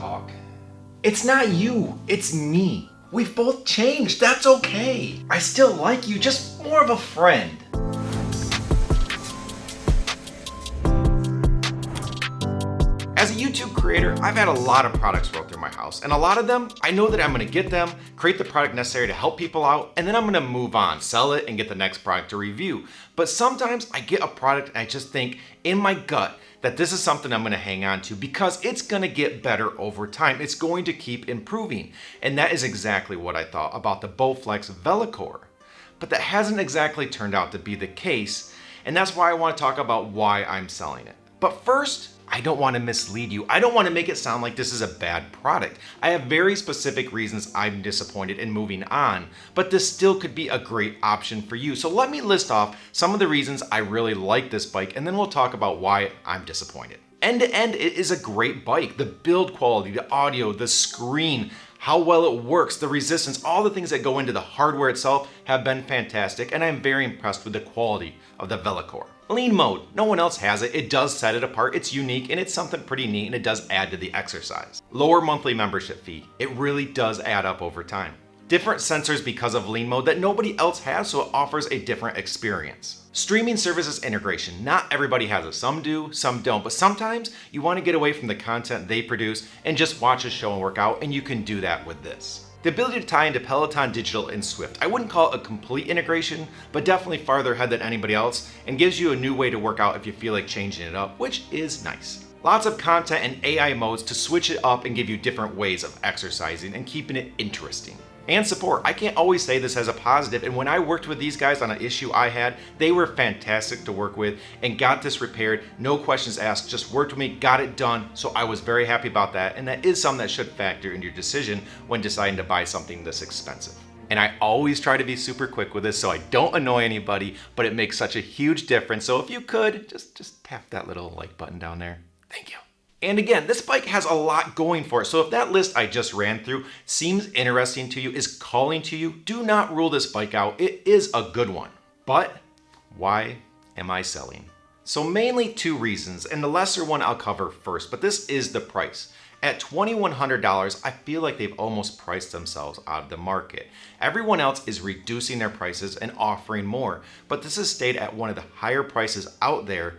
talk. It's not you, it's me. We've both changed, that's okay. I still like you, just more of a friend. As a YouTube creator, I've had a lot of products roll through my house, and a lot of them, I know that I'm gonna get them, create the product necessary to help people out, and then I'm gonna move on, sell it, and get the next product to review. But sometimes I get a product and I just think in my gut that this is something I'm gonna hang on to because it's gonna get better over time. It's going to keep improving. And that is exactly what I thought about the Bowflex Velocore. But that hasn't exactly turned out to be the case, and that's why I wanna talk about why I'm selling it. But first, I don't want to mislead you. I don't want to make it sound like this is a bad product. I have very specific reasons I'm disappointed and moving on, but this still could be a great option for you. So let me list off some of the reasons I really like this bike, and then we'll talk about why I'm disappointed. End to end, it is a great bike. The build quality, the audio, the screen, how well it works, the resistance, all the things that go into the hardware itself have been fantastic, and I'm very impressed with the quality of the Velocore. Lean mode, no one else has it. It does set it apart, it's unique, and it's something pretty neat, and it does add to the exercise. Lower monthly membership fee, it really does add up over time. Different sensors because of lean mode that nobody else has, so it offers a different experience. Streaming services integration, not everybody has it. Some do, some don't, but sometimes you want to get away from the content they produce and just watch a show and work out, and you can do that with this. The ability to tie into Peloton Digital and Swift. I wouldn't call it a complete integration, but definitely farther ahead than anybody else, and gives you a new way to work out if you feel like changing it up, which is nice. Lots of content and AI modes to switch it up and give you different ways of exercising and keeping it interesting. And support. I can't always say this as a positive, and when I worked with these guys on an issue I had, they were fantastic to work with and got this repaired, no questions asked, just worked with me, got it done, so I was very happy about that, and that is something that should factor in your decision when deciding to buy something this expensive. And I always try to be super quick with this so I don't annoy anybody, but it makes such a huge difference, so if you could, just tap that little like button down there. Thank you. And again, this bike has a lot going for it, so if that list I just ran through seems interesting to you, is calling to you, do not rule this bike out. It is a good one. But why am I selling? So mainly two reasons, and the lesser one I'll cover first, but this is the price. At $2,100, I feel like they've almost priced themselves out of the market. Everyone else is reducing their prices and offering more, but this has stayed at one of the higher prices out there,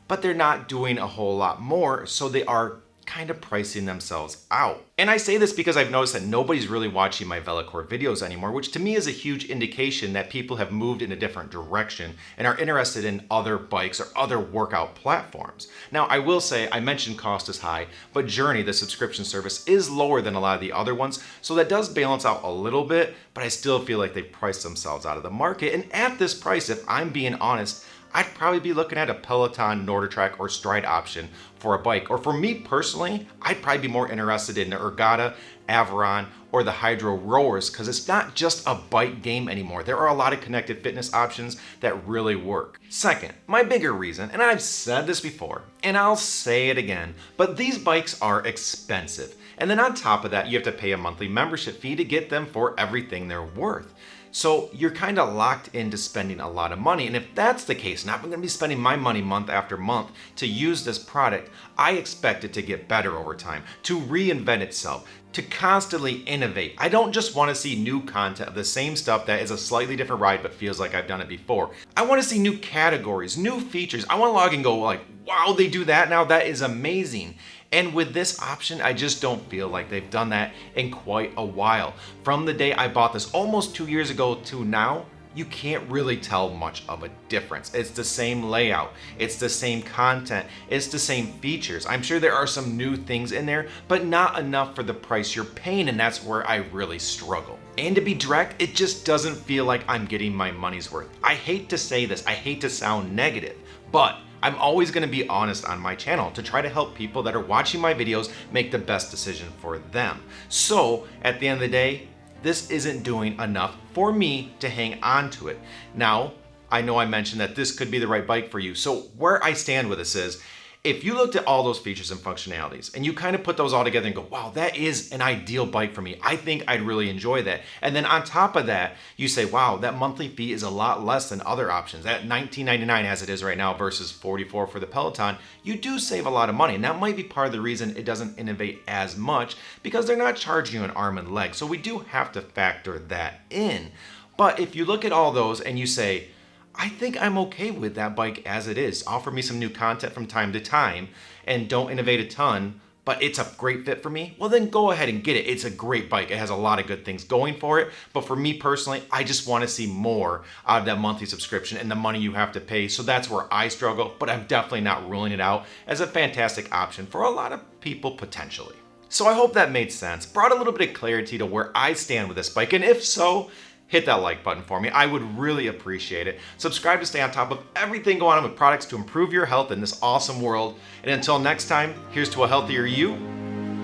but they're not doing a whole lot more, so they are kind of pricing themselves out. And I say this because I've noticed that nobody's really watching my Velocore videos anymore, which to me is a huge indication that people have moved in a different direction and are interested in other bikes or other workout platforms. Now, I will say, I mentioned cost is high, but Journey, the subscription service, is lower than a lot of the other ones, so that does balance out a little bit, but I still feel like they've priced themselves out of the market. And at this price, if I'm being honest, I'd probably be looking at a Peloton, NordicTrack, or Stride option for a bike. Or for me personally, I'd probably be more interested in the Ergata, Averon, or the Hydro Rowers, because it's not just a bike game anymore. There are a lot of connected fitness options that really work. Second, my bigger reason, and I've said this before, and I'll say it again, but these bikes are expensive. And then on top of that, you have to pay a monthly membership fee to get them for everything they're worth. So you're kind of locked into spending a lot of money. And if that's the case, and I'm going to be spending my money month after month to use this product, I expect it to get better over time, to reinvent itself, to constantly innovate. I don't just want to see new content of the same stuff that is a slightly different ride but feels like I've done it before. I want to see new categories, new features. I want to log and go like, wow, they do that now? That is amazing. And with this option, I just don't feel like they've done that in quite a while. From the day I bought this almost 2 years ago to now, you can't really tell much of a difference. It's the same layout, it's the same content, it's the same features. I'm sure there are some new things in there, but not enough for the price you're paying, and that's where I really struggle. And to be direct, it just doesn't feel like I'm getting my money's worth. I hate to say this, I hate to sound negative, but I'm always going to be honest on my channel to try to help people that are watching my videos make the best decision for them. So at the end of the day, this isn't doing enough for me to hang on to it. Now, I know I mentioned that this could be the right bike for you. So where I stand with this is, If you looked at all those features and functionalities and you kind of put those all together and go, wow, that is an ideal bike for me. I think I'd really enjoy that. And then on top of that, you say, wow, that monthly fee is a lot less than other options. At $19.99 as it is right now versus $44 for the Peloton, you do save a lot of money. And that might be part of the reason it doesn't innovate as much, because they're not charging you an arm and leg. So we do have to factor that in. But if you look at all those and you say, I think I'm okay with that bike as it is. Offer me some new content from time to time and don't innovate a ton, but it's a great fit for me. Well, then go ahead and get it. It's a great bike. It has a lot of good things going for it. But for me personally, I just want to see more out of that monthly subscription and the money you have to pay. So that's where I struggle, but I'm definitely not ruling it out as a fantastic option for a lot of people potentially. So I hope that made sense. Brought a little bit of clarity to where I stand with this bike. And if so, hit that like button for me. I would really appreciate it. Subscribe to stay on top of everything going on with products to improve your health in this awesome world. And until next time, here's to a healthier you,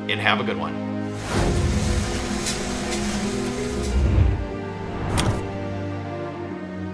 and have a good one.